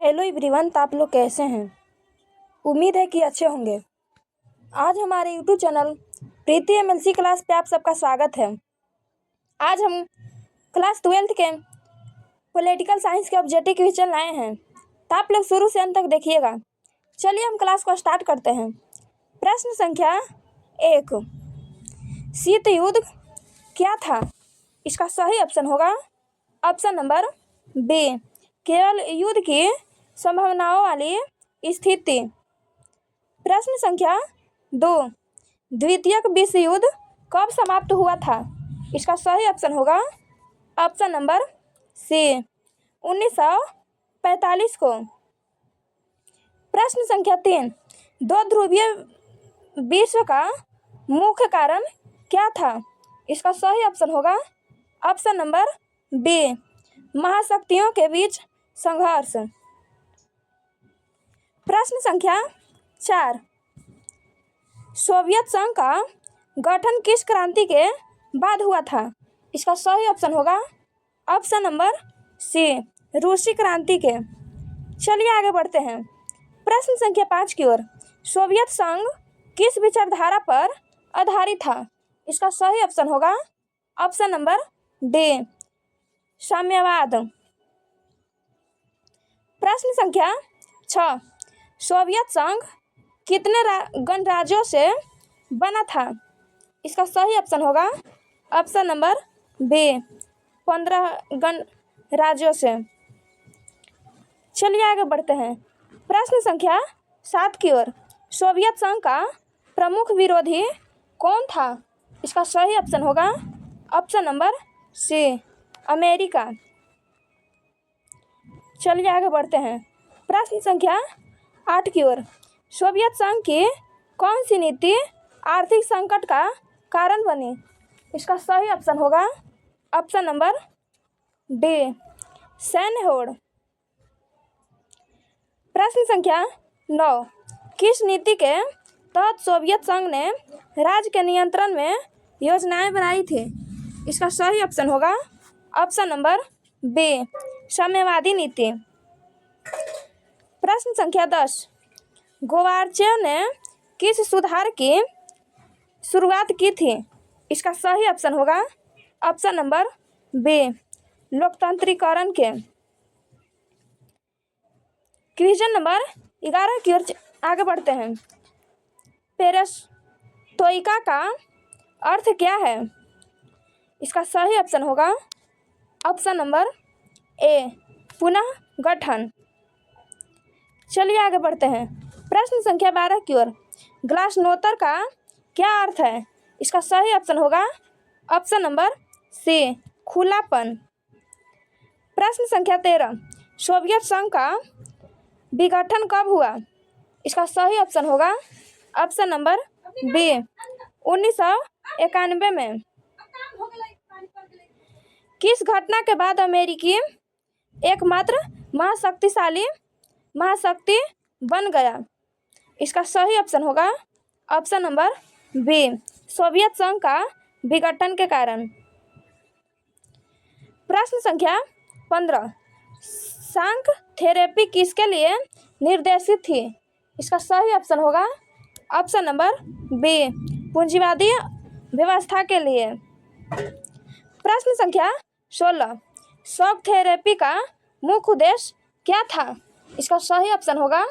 Hello everyone, तो आप लोग कैसे हैं। उम्मीद है कि अच्छे होंगे। आज हमारे यूट्यूब चैनल प्रीति एमएलसी क्लास पे आप सबका स्वागत है। आज हम क्लास 12th के पॉलिटिकल साइंस के ऑब्जेक्टिव क्वेश्चन लाए हैं, तो आप लोग शुरू से अंत तक देखिएगा। चलिए हम क्लास को स्टार्ट करते हैं। प्रश्न संख्या 1, शीत युद्ध क्या था? इसका सही ऑप्शन होगा ऑप्शन नंबर बी, केवल युद्ध की संभावनाओं वाली स्थिति। प्रश्न संख्या 2, द्वितीय विश्व युद्ध कब समाप्त हुआ था? इसका सही ऑप्शन होगा ऑप्शन नंबर सी, 1945 को। प्रश्न संख्या 3, दो ध्रुवीय विश्व का मुख्य कारण क्या था? इसका सही ऑप्शन होगा ऑप्शन नंबर बी, महाशक्तियों के बीच संघर्ष। प्रश्न संख्या 4, सोवियत संघ का गठन किस क्रांति के बाद हुआ था? इसका सही ऑप्शन होगा ऑप्शन नंबर सी, रूसी क्रांति के। चलिए आगे बढ़ते हैं। प्रश्न संख्या 5 की ओर। सोवियत संघ किस विचारधारा पर आधारित था? इसका सही ऑप्शन होगा ऑप्शन नंबर डी, साम्यवाद। प्रश्न संख्या 6, सोवियत संघ कितने गणराज्यों से बना था? इसका सही ऑप्शन होगा ऑप्शन नंबर बी, 15 गणराज्यों से। चलिए आगे बढ़ते हैं। प्रश्न संख्या 7 की ओर। सोवियत संघ का प्रमुख विरोधी कौन था? इसका सही ऑप्शन होगा ऑप्शन नंबर सी, अमेरिका। चलिए आगे बढ़ते हैं। प्रश्न संख्या 8 की ओर। सोवियत संघ की कौन सी नीति आर्थिक संकट का कारण बनी? इसका सही ऑप्शन होगा ऑप्शन नंबर डी, सैन्य होड़। प्रश्न संख्या 9, किस नीति के तहत सोवियत संघ ने राज्य के नियंत्रण में योजनाएं बनाई थी? इसका सही ऑप्शन होगा ऑप्शन नंबर बी, साम्यवादी नीति। प्रश्न संख्या 10, गोर्बाचेव ने किस सुधार की शुरुआत की थी? इसका सही ऑप्शन होगा ऑप्शन नंबर बी, लोकतंत्रीकरण के। क्वेश्चन नंबर 11 की ओर आगे बढ़ते हैं। पेरेस्ट्रोइका का अर्थ क्या है? इसका सही ऑप्शन होगा ऑप्शन नंबर ए, पुनः गठन। चलिए आगे बढ़ते हैं। प्रश्न संख्या 12 की ओर। ग्लासनोस्तर का क्या अर्थ है? इसका सही ऑप्शन होगा ऑप्शन नंबर सी, खुलापन। प्रश्न संख्या 13, सोवियत संघ का विघटन कब हुआ? इसका सही ऑप्शन होगा ऑप्शन नंबर बी, 1991 में। किस घटना के बाद अमेरिकी एकमात्र महाशक्ति बन गया? इसका सही ऑप्शन होगा ऑप्शन नंबर बी, सोवियत संघ का विघटन के कारण। प्रश्न संख्या 15, शांक थेरेपी किसके लिए निर्देशित थी? इसका सही ऑप्शन होगा ऑप्शन नंबर बी, पूंजीवादी व्यवस्था के लिए। प्रश्न संख्या 16, शॉक थेरेपी का मुख्य उद्देश्य क्या था? इसका सही ऑप्शन होगा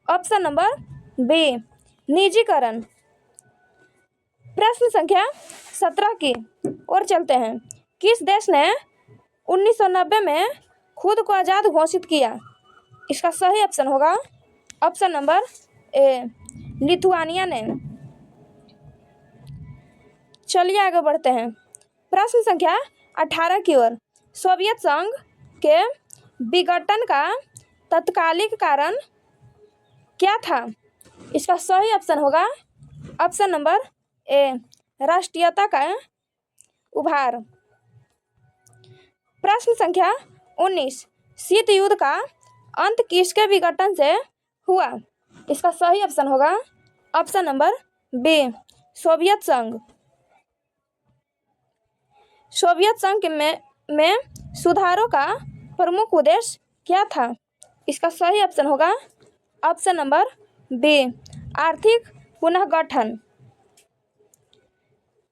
ऑप्शन नंबर बी, निजीकरण। प्रश्न संख्या 17 की ओर चलते हैं। किस देश ने 1990 में खुद को आज़ाद घोषित किया? इसका सही ऑप्शन होगा ऑप्शन नंबर ए, लिथुआनिया ने। चलिए आगे बढ़ते हैं। प्रश्न संख्या 18 की ओर। सोवियत संघ के विघटन का तत्कालिक कारण क्या था? इसका सही ऑप्शन होगा ऑप्शन नंबर ए, राष्ट्रीयता का उभार। प्रश्न संख्या 19, शीत युद्ध का अंत किसके विघटन से हुआ? इसका सही ऑप्शन होगा ऑप्शन नंबर बी, सोवियत संघ। सोवियत संघ में सुधारों का प्रमुख उद्देश्य क्या था? इसका सही ऑप्शन होगा ऑप्शन नंबर बी, आर्थिक पुनर्गठन।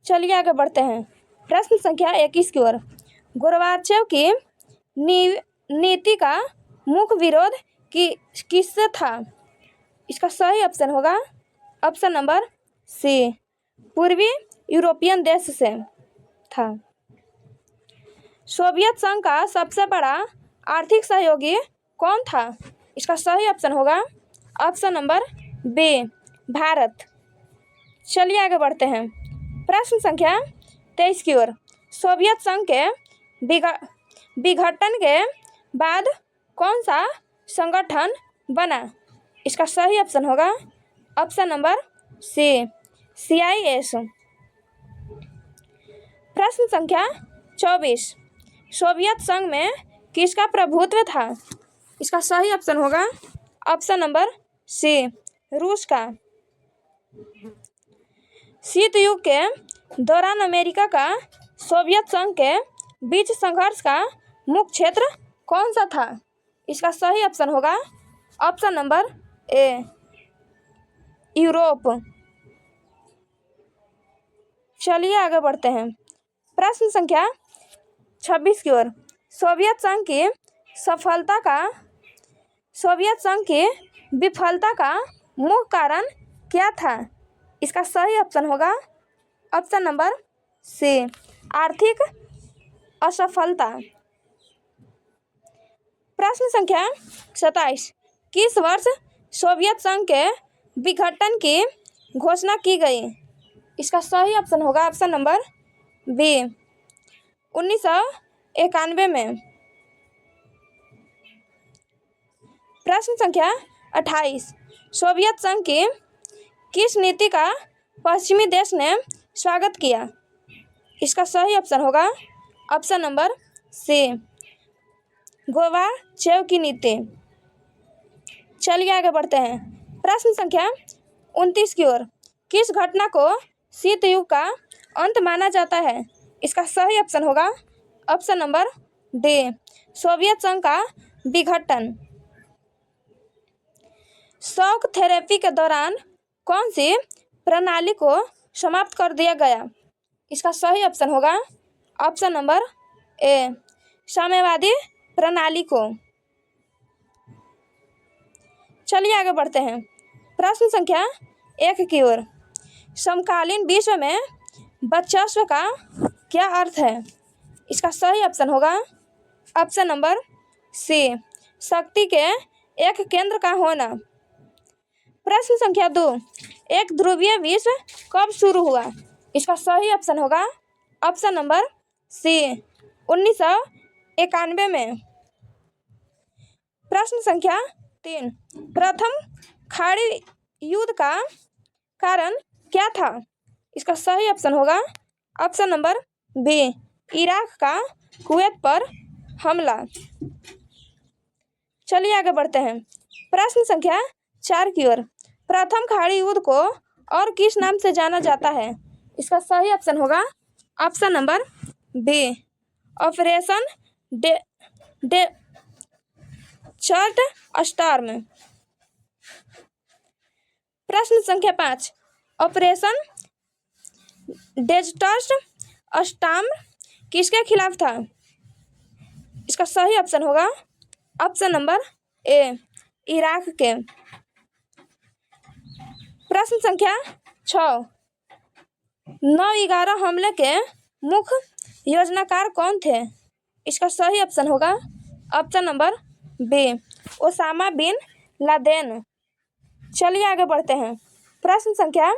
चलिए आगे बढ़ते हैं प्रश्न संख्या 21 की ओर। गोर्बाचेव की नीति का मुख्य विरोध किससे था? इसका सही ऑप्शन होगा ऑप्शन नंबर सी, पूर्वी यूरोपियन देश से था। सोवियत संघ का सबसे बड़ा आर्थिक सहयोगी कौन था? इसका सही ऑप्शन होगा ऑप्शन नंबर बी, भारत। चलिए आगे बढ़ते हैं प्रश्न संख्या 23 की ओर। सोवियत संघ के विघटन के बाद कौन सा संगठन बना? इसका सही ऑप्शन होगा ऑप्शन नंबर सी, CIS। प्रश्न संख्या 24। सोवियत संघ में किसका प्रभुत्व था? इसका सही ऑप्शन होगा ऑप्शन नंबर सी, रूस का। शीत युद्ध के दौरान अमेरिका का सोवियत संघ के बीच संघर्ष का मुख्य क्षेत्र कौन सा था? इसका सही ऑप्शन होगा ऑप्शन नंबर ए, यूरोप। चलिए आगे बढ़ते हैं प्रश्न संख्या 26 की ओर। सोवियत संघ की विफलता का मुख्य कारण क्या था? इसका सही ऑप्शन होगा ऑप्शन नंबर सी, आर्थिक असफलता। प्रश्न संख्या 27। किस वर्ष सोवियत संघ के विघटन की घोषणा की गई? इसका सही ऑप्शन होगा ऑप्शन नंबर बी, 1991 में। प्रश्न संख्या 28। सोवियत संघ की किस नीति का पश्चिमी देश ने स्वागत किया? इसका सही ऑप्शन होगा ऑप्शन नंबर सी, गोर्बाचेव की नीति। चलिए आगे बढ़ते हैं प्रश्न संख्या 29 की ओर। किस घटना को शीत युग का अंत माना जाता है? इसका सही ऑप्शन होगा ऑप्शन नंबर डी, सोवियत संघ का विघटन। शॉक थेरेपी के दौरान कौन सी प्रणाली को समाप्त कर दिया गया? इसका सही ऑप्शन होगा ऑप्शन नंबर ए, साम्यवादी प्रणाली को। चलिए आगे बढ़ते हैं प्रश्न संख्या 1 की ओर। समकालीन विश्व में वर्चस्व का क्या अर्थ है? इसका सही ऑप्शन होगा ऑप्शन नंबर सी, शक्ति के एक केंद्र का होना। प्रश्न संख्या 2। एक ध्रुवीय विश्व कब शुरू हुआ? इसका सही ऑप्शन होगा ऑप्शन नंबर सी, 1991 में। प्रश्न संख्या 3। प्रथम खाड़ी युद्ध का कारण क्या था? इसका सही ऑप्शन होगा ऑप्शन नंबर बी, इराक का कुवैत पर हमला। चलिए आगे बढ़ते हैं प्रश्न संख्या 4 की ओर। प्रथम खाड़ी युद्ध को और किस नाम से जाना जाता है? इसका सही ऑप्शन होगा option number B, operation desert storm. प्रश्न संख्या 5। ऑपरेशन डेजर्ट स्टॉर्म किसके खिलाफ था? इसका सही ऑप्शन होगा ऑप्शन नंबर ए, इराक के। प्रश्न संख्या 6। 9/11 हमले के मुख्य योजनाकार कौन थे? इसका सही ऑप्शन होगा option number B, Osama bin Laden. चलिए आगे बढ़ते हैं प्रश्न संख्या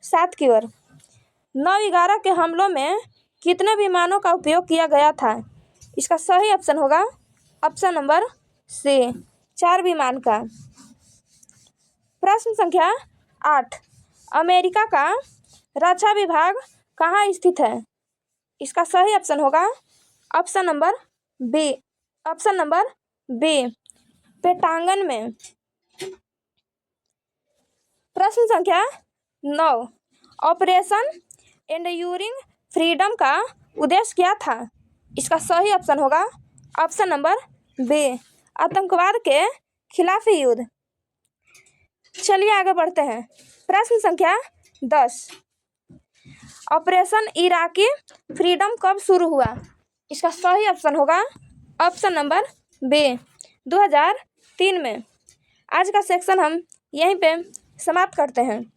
7 की ओर। 9/11 के हमलों में कितने विमानों का उपयोग किया गया था? इसका सही ऑप्शन होगा ऑप्शन नंबर सी, 4 विमान का। प्रश्न संख्या 8। अमेरिका का रक्षा विभाग कहाँ स्थित है? इसका सही ऑप्शन होगा ऑप्शन नंबर बी, पेंटागन में। प्रश्न संख्या 9। ऑपरेशन एंड्यूरिंग फ्रीडम का उद्देश्य क्या था? इसका सही ऑप्शन होगा ऑप्शन नंबर बी, आतंकवाद के खिलाफ युद्ध। चलिए आगे बढ़ते हैं। प्रश्न संख्या 10, ऑपरेशन इराकी फ्रीडम कब शुरू हुआ? इसका सही ऑप्शन होगा ऑप्शन नंबर बी, 2003 में। आज का सेक्शन हम यहीं पे समाप्त करते हैं।